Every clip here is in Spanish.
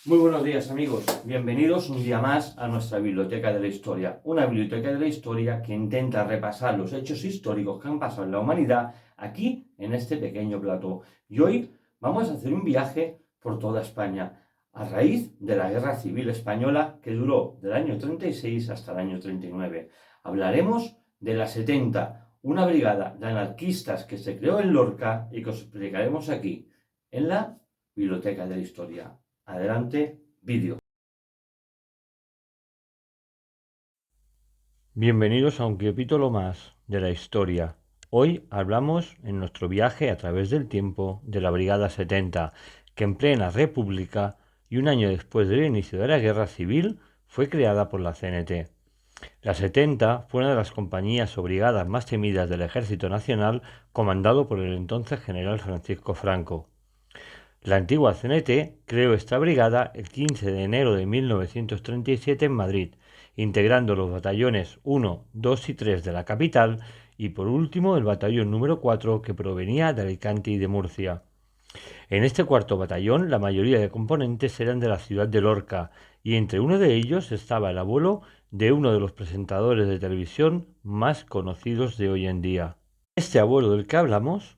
Muy buenos días amigos, bienvenidos un día más a nuestra Biblioteca de la Historia, una biblioteca de la historia que intenta repasar los hechos históricos que han pasado en la humanidad aquí en este pequeño plató. Y hoy vamos a hacer un viaje por toda España a raíz de la Guerra Civil Española que duró del año 36 hasta el año 39. Hablaremos de la 70, una brigada de anarquistas que se creó en Lorca y que os explicaremos aquí en la Biblioteca de la Historia. Adelante, vídeo. Bienvenidos a un capítulo más de la historia. Hoy hablamos en nuestro viaje a través del tiempo de la Brigada 70, que en plena República y un año después del inicio de la Guerra Civil fue creada por la CNT. La 70 fue una de las compañías o brigadas más temidas del Ejército Nacional, comandado por el entonces general Francisco Franco. La antigua CNT creó esta brigada el 15 de enero de 1937 en Madrid, integrando los batallones 1, 2 y 3 de la capital y por último el batallón número 4 que provenía de Alicante y de Murcia. En este cuarto batallón la mayoría de componentes eran de la ciudad de Lorca y entre uno de ellos estaba el abuelo de uno de los presentadores de televisión más conocidos de hoy en día. Este abuelo del que hablamos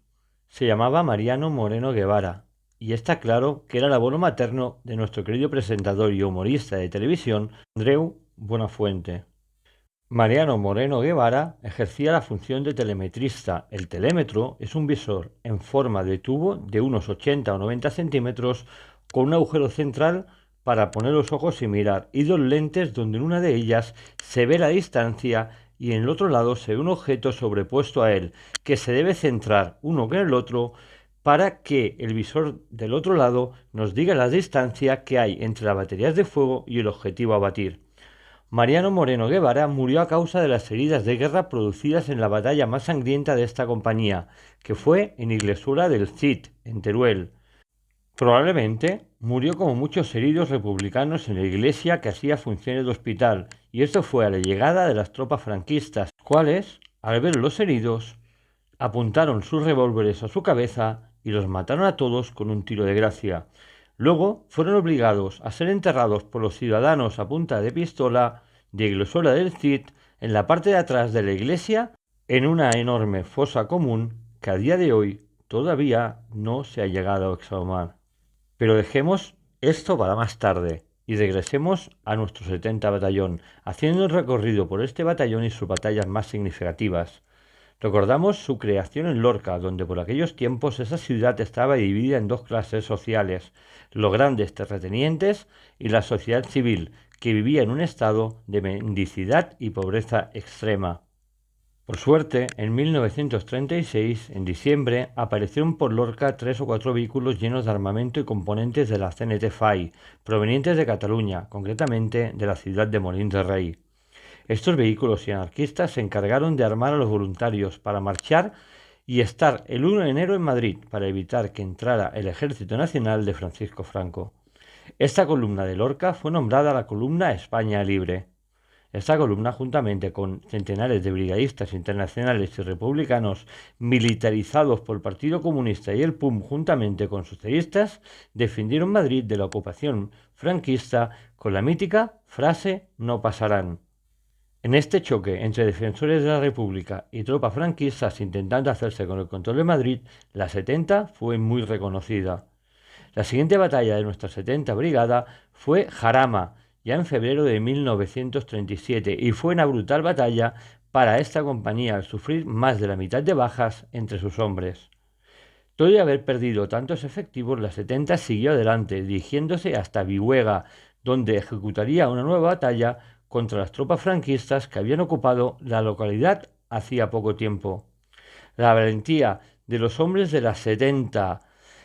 se llamaba Mariano Moreno Guevara y está claro que era el abuelo materno de nuestro querido presentador y humorista de televisión, Andreu Buenafuente. Mariano Moreno Guevara ejercía la función de telemetrista. El telémetro es un visor en forma de tubo de unos 80 o 90 centímetros con un agujero central para poner los ojos y mirar, y dos lentes donde en una de ellas se ve la distancia y en el otro lado se ve un objeto sobrepuesto a él, que se debe centrar uno con el otro para que el visor del otro lado nos diga la distancia que hay entre las baterías de fuego y el objetivo a batir. Mariano Moreno Guevara murió a causa de las heridas de guerra producidas en la batalla más sangrienta de esta compañía, que fue en Iglesuela del Cid, en Teruel. Probablemente murió como muchos heridos republicanos en la iglesia que hacía funciones de hospital, y esto fue a la llegada de las tropas franquistas, cuales, al ver los heridos, apuntaron sus revólveres a su cabeza y los mataron a todos con un tiro de gracia. Luego fueron obligados a ser enterrados por los ciudadanos a punta de pistola de Iglesuela del Cid en la parte de atrás de la iglesia en una enorme fosa común que a día de hoy todavía no se ha llegado a exhumar. Pero dejemos esto para más tarde y regresemos a nuestro 70 batallón, haciendo el recorrido por este batallón y sus batallas más significativas. Recordamos su creación en Lorca, donde por aquellos tiempos esa ciudad estaba dividida en dos clases sociales, los grandes terratenientes y la sociedad civil, que vivía en un estado de mendicidad y pobreza extrema. Por suerte, en 1936, en diciembre, aparecieron por Lorca 3 o 4 vehículos llenos de armamento y componentes de la CNT FAI, provenientes de Cataluña, concretamente de la ciudad de Molins de Rey. Estos vehículos y anarquistas se encargaron de armar a los voluntarios para marchar y estar el 1 de enero en Madrid para evitar que entrara el Ejército Nacional de Francisco Franco. Esta columna de Lorca fue nombrada la columna España Libre. Esta columna, juntamente con centenares de brigadistas internacionales y republicanos militarizados por el Partido Comunista y el PUM, juntamente con socialistas, defendieron Madrid de la ocupación franquista con la mítica frase «No pasarán». En este choque entre defensores de la República y tropas franquistas intentando hacerse con el control de Madrid, la 70 fue muy reconocida. La siguiente batalla de nuestra 70 brigada fue Jarama, ya en febrero de 1937, y fue una brutal batalla para esta compañía al sufrir más de la mitad de bajas entre sus hombres. Todo de haber perdido tantos efectivos, la 70 siguió adelante, dirigiéndose hasta Vihuega, donde ejecutaría una nueva batalla contra las tropas franquistas que habían ocupado la localidad hacía poco tiempo. La valentía de los hombres de las 70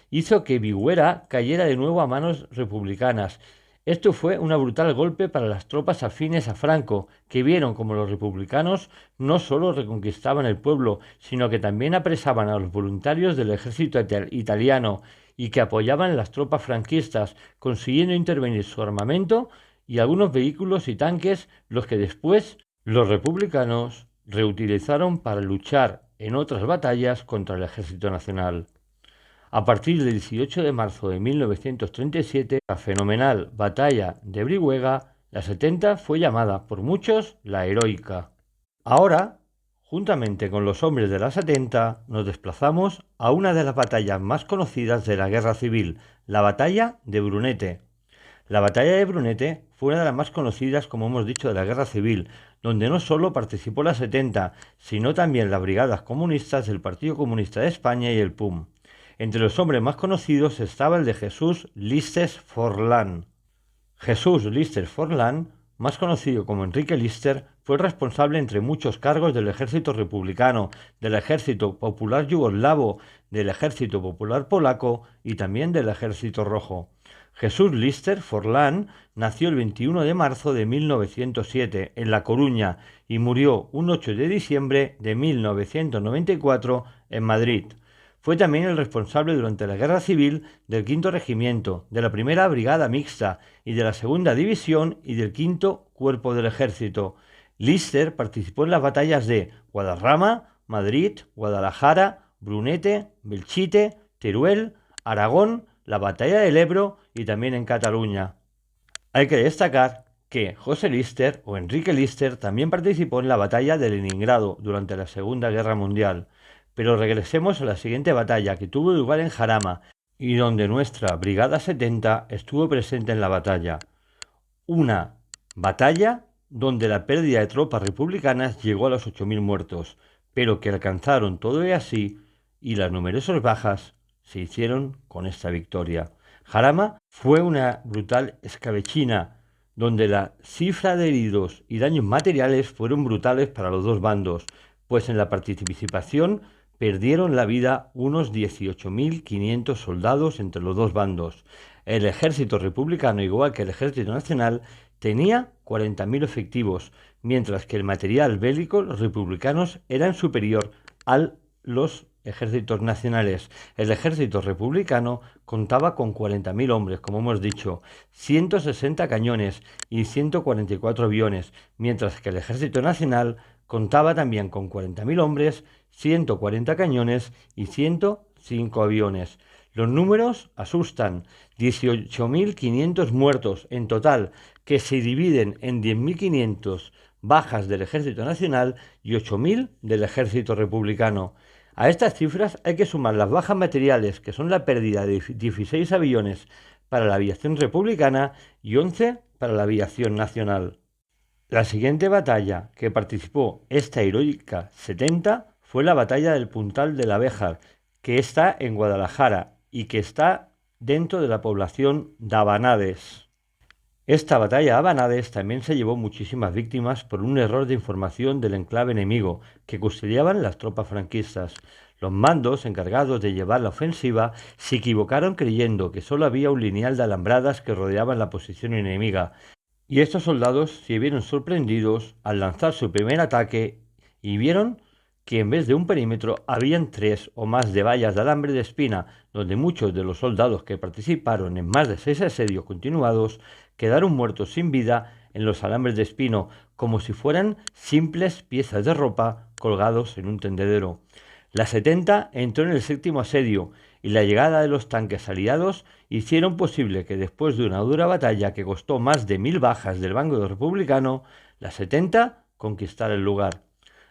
hizo que Vihuera cayera de nuevo a manos republicanas. Esto fue un brutal golpe para las tropas afines a Franco, que vieron como los republicanos no solo reconquistaban el pueblo, sino que también apresaban a los voluntarios del ejército italiano y que apoyaban las tropas franquistas, consiguiendo intervenir su armamento y algunos vehículos y tanques, los que después los republicanos reutilizaron para luchar en otras batallas contra el ejército nacional. A partir del 18 de marzo de 1937, la fenomenal batalla de Brihuega, la 70 fue llamada por muchos la heroica. Ahora, juntamente con los hombres de la 70, nos desplazamos a una de las batallas más conocidas de la Guerra Civil, la batalla de Brunete. La batalla de Brunete fue una de las más conocidas, como hemos dicho, de la Guerra Civil, donde no solo participó la 70, sino también las brigadas comunistas del Partido Comunista de España y el PUM. Entre los hombres más conocidos estaba el de Jesús Listes Forlán. Jesús Listes Forlán, más conocido como Enrique Lister, fue responsable entre muchos cargos del Ejército Republicano, del Ejército Popular Yugoslavo, del Ejército Popular Polaco y también del Ejército Rojo. Jesús Lister Forlán nació el 21 de marzo de 1907 en La Coruña y murió un 8 de diciembre de 1994 en Madrid. Fue también el responsable durante la Guerra Civil del 5º Regimiento, de la Primera Brigada Mixta y de la Segunda División y del 5º Cuerpo del Ejército. Lister participó en las batallas de Guadarrama, Madrid, Guadalajara, Brunete, Belchite, Teruel, Aragón, la Batalla del Ebro y también en Cataluña. Hay que destacar que José Lister o Enrique Lister también participó en la Batalla de Leningrado durante la Segunda Guerra Mundial. Pero regresemos a la siguiente batalla que tuvo lugar en Jarama y donde nuestra Brigada 70 estuvo presente en la batalla. Una batalla donde la pérdida de tropas republicanas llegó a los 8.000 muertos, pero que alcanzaron todo y así, y las numerosas bajas se hicieron con esta victoria. Jarama fue una brutal escabechina, donde la cifra de heridos y daños materiales fueron brutales para los dos bandos, pues en la participación perdieron la vida unos 18.500 soldados entre los dos bandos. El ejército republicano, igual que el ejército nacional, tenía 40.000 efectivos, mientras que el material bélico, los republicanos, eran superior a los ejércitos nacionales. El ejército republicano contaba con 40.000 hombres, como hemos dicho, 160 cañones y 144 aviones, mientras que el ejército nacional contaba también con 40.000 hombres, 140 cañones y 105 aviones. Los números asustan, 18.500 muertos en total, que se dividen en 10.500 bajas del ejército nacional y 8.000 del ejército republicano. A estas cifras hay que sumar las bajas materiales, que son la pérdida de 16 aviones para la aviación republicana y 11 para la aviación nacional. La siguiente batalla que participó esta heroica 70 fue la batalla del Puntal de la Béjar, que está en Guadalajara y que está dentro de la población de Abanades. Esta batalla de Abanades también se llevó muchísimas víctimas por un error de información del enclave enemigo que custodiaban las tropas franquistas. Los mandos encargados de llevar la ofensiva se equivocaron creyendo que solo había un lineal de alambradas que rodeaban la posición enemiga, y estos soldados se vieron sorprendidos al lanzar su primer ataque y vieron que en vez de un perímetro habían 3 o más de vallas de alambre de espina, donde muchos de los soldados que participaron en más de 6 asedios continuados quedaron muertos sin vida en los alambres de espino, como si fueran simples piezas de ropa colgados en un tendedero. La 70 entró en el 7º asedio y la llegada de los tanques aliados hicieron posible que después de una dura batalla que costó más de 1.000 bajas del bando republicano, la 70 conquistara el lugar.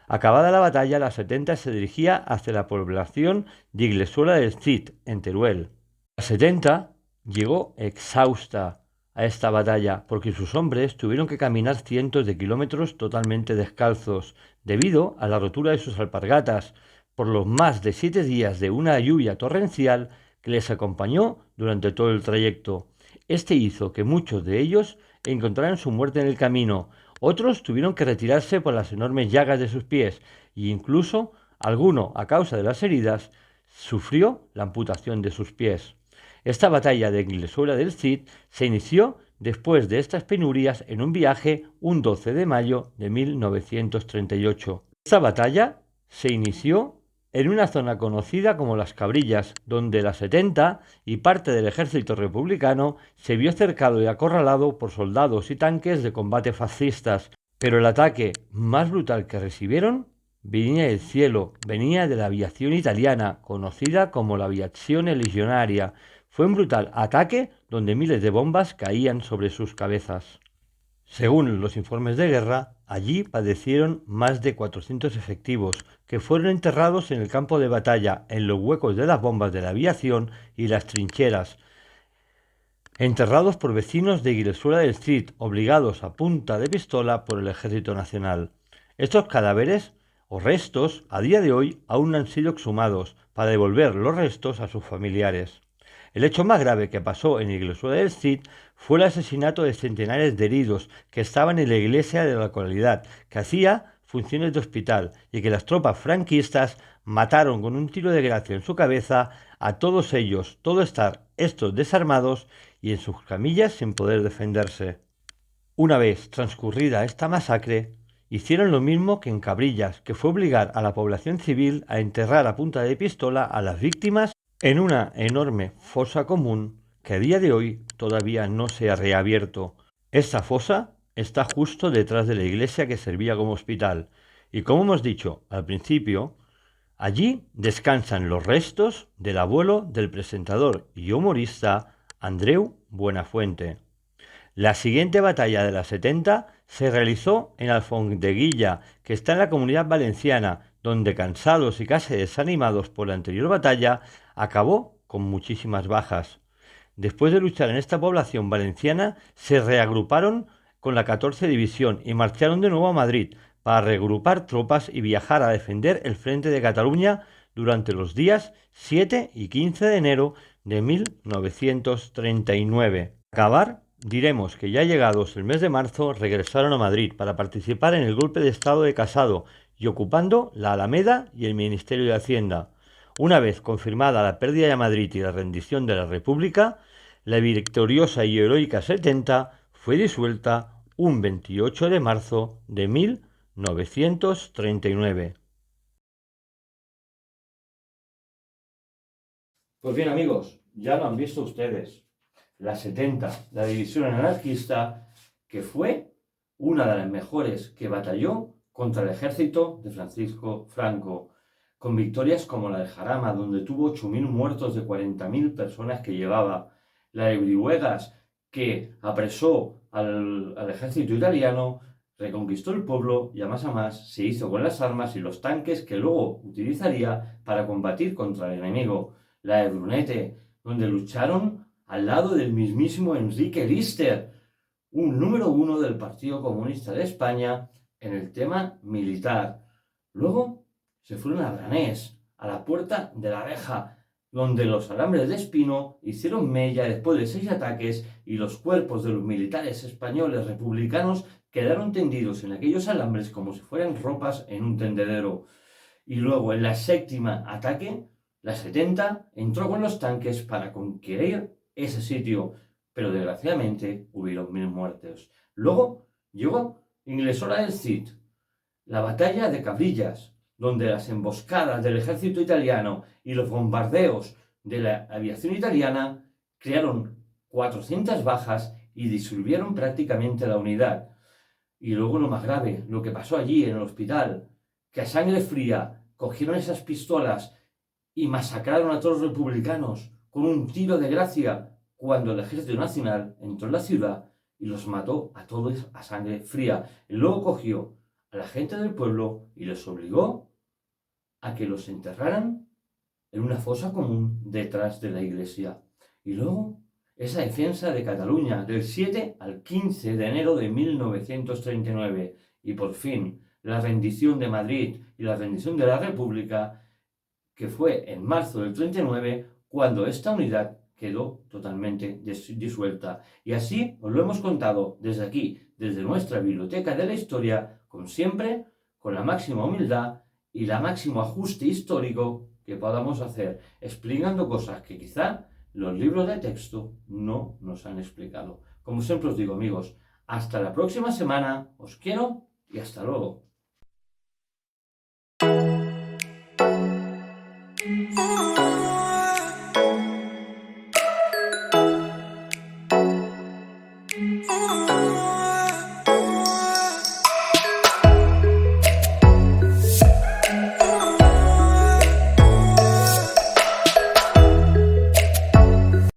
Acabada la batalla, la 70 se dirigía hacia la población de Iglesuela del Cid, en Teruel. La 70 llegó exhausta a esta batalla porque sus hombres tuvieron que caminar cientos de kilómetros totalmente descalzos debido a la rotura de sus alpargatas por los más de 7 días de una lluvia torrencial que les acompañó durante todo el trayecto. Este hizo que muchos de ellos encontraran su muerte en el camino. Otros tuvieron que retirarse por las enormes llagas de sus pies e incluso alguno, a causa de las heridas, sufrió la amputación de sus pies. Esta batalla de Iglesuela del Cid se inició después de estas penurias en un viaje un 12 de mayo de 1938. Esta batalla se inició en una zona conocida como Las Cabrillas, donde la 70 y parte del ejército republicano se vio cercado y acorralado por soldados y tanques de combate fascistas, pero el ataque más brutal que recibieron venía del cielo, venía de la aviación italiana, conocida como la aviazione legionaria. Fue un brutal ataque donde miles de bombas caían sobre sus cabezas. Según los informes de guerra, allí padecieron más de 400 efectivos, que fueron enterrados en el campo de batalla, en los huecos de las bombas de la aviación y las trincheras, enterrados por vecinos de Guilesuela del Cid, obligados a punta de pistola por el Ejército Nacional. Estos cadáveres o restos, a día de hoy, aún no han sido exhumados para devolver los restos a sus familiares. El hecho más grave que pasó en Guilesuela del Cid fue el asesinato de centenares de heridos que estaban en la iglesia de la localidad, que hacía funciones de hospital, y que las tropas franquistas mataron con un tiro de gracia en su cabeza a todos ellos, estos desarmados y en sus camillas sin poder defenderse. Una vez transcurrida esta masacre, hicieron lo mismo que en Cabrillas, que fue obligar a la población civil a enterrar a punta de pistola a las víctimas en una enorme fosa común que a día de hoy todavía no se ha reabierto. Esta fosa está justo detrás de la iglesia que servía como hospital y, como hemos dicho al principio, allí descansan los restos del abuelo del presentador y humorista Andreu Buenafuente. La siguiente batalla de la 70 se realizó en Alfondeguilla, que está en la Comunidad Valenciana, donde, cansados y casi desanimados por la anterior batalla, acabó con muchísimas bajas. Después de luchar en esta población valenciana, se reagruparon con la 14 División y marcharon de nuevo a Madrid para reagrupar tropas y viajar a defender el frente de Cataluña durante los días 7 y 15 de enero de 1939. Acabar, diremos que ya llegados el mes de marzo regresaron a Madrid para participar en el golpe de estado de Casado y ocupando la Alameda y el Ministerio de Hacienda. Una vez confirmada la pérdida de Madrid y la rendición de la República, la victoriosa y heroica 70 fue disuelta un 28 de marzo de 1939. Pues bien, amigos, ya lo han visto ustedes. La 70, la división anarquista, que fue una de las mejores que batalló contra el ejército de Francisco Franco, con victorias como la de Jarama, donde tuvo 8.000 muertos de 40.000 personas que llevaba, la de Brihuegas, que apresó al ejército italiano, reconquistó el pueblo y a más se hizo con las armas y los tanques que luego utilizaría para combatir contra el enemigo, la de Brunete, donde lucharon al lado del mismísimo Enrique Lister, un número 1 del Partido Comunista de España en el tema militar. Luego se fueron a Branés, a la Puerta de la Reja, donde los alambres de espino hicieron mella después de 6 ataques y los cuerpos de los militares españoles republicanos quedaron tendidos en aquellos alambres como si fueran ropas en un tendedero. Y luego en la séptima ataque, la 70 entró con los tanques para conquistar ese sitio, pero desgraciadamente hubieron 1.000 muertos. Luego llegó Inglesola del Cid, la batalla de Cabrillas, donde las emboscadas del ejército italiano y los bombardeos de la aviación italiana crearon 400 bajas y disolvieron prácticamente la unidad. Y luego lo más grave, lo que pasó allí en el hospital, que a sangre fría cogieron esas pistolas y masacraron a todos los republicanos con un tiro de gracia cuando el ejército nacional entró en la ciudad y los mató a todos a sangre fría. Y luego cogió a la gente del pueblo y les obligó a que los enterraran en una fosa común detrás de la iglesia. Y luego esa defensa de Cataluña del 7 al 15 de enero de 1939 y por fin la rendición de Madrid y la rendición de la República, que fue en marzo del 39 cuando esta unidad quedó totalmente disuelta. Y así os lo hemos contado desde aquí, desde nuestra biblioteca de la historia, como siempre, con la máxima humildad y el máximo ajuste histórico que podamos hacer, explicando cosas que quizá los libros de texto no nos han explicado. Como siempre os digo, amigos, hasta la próxima semana, os quiero y hasta luego. Oh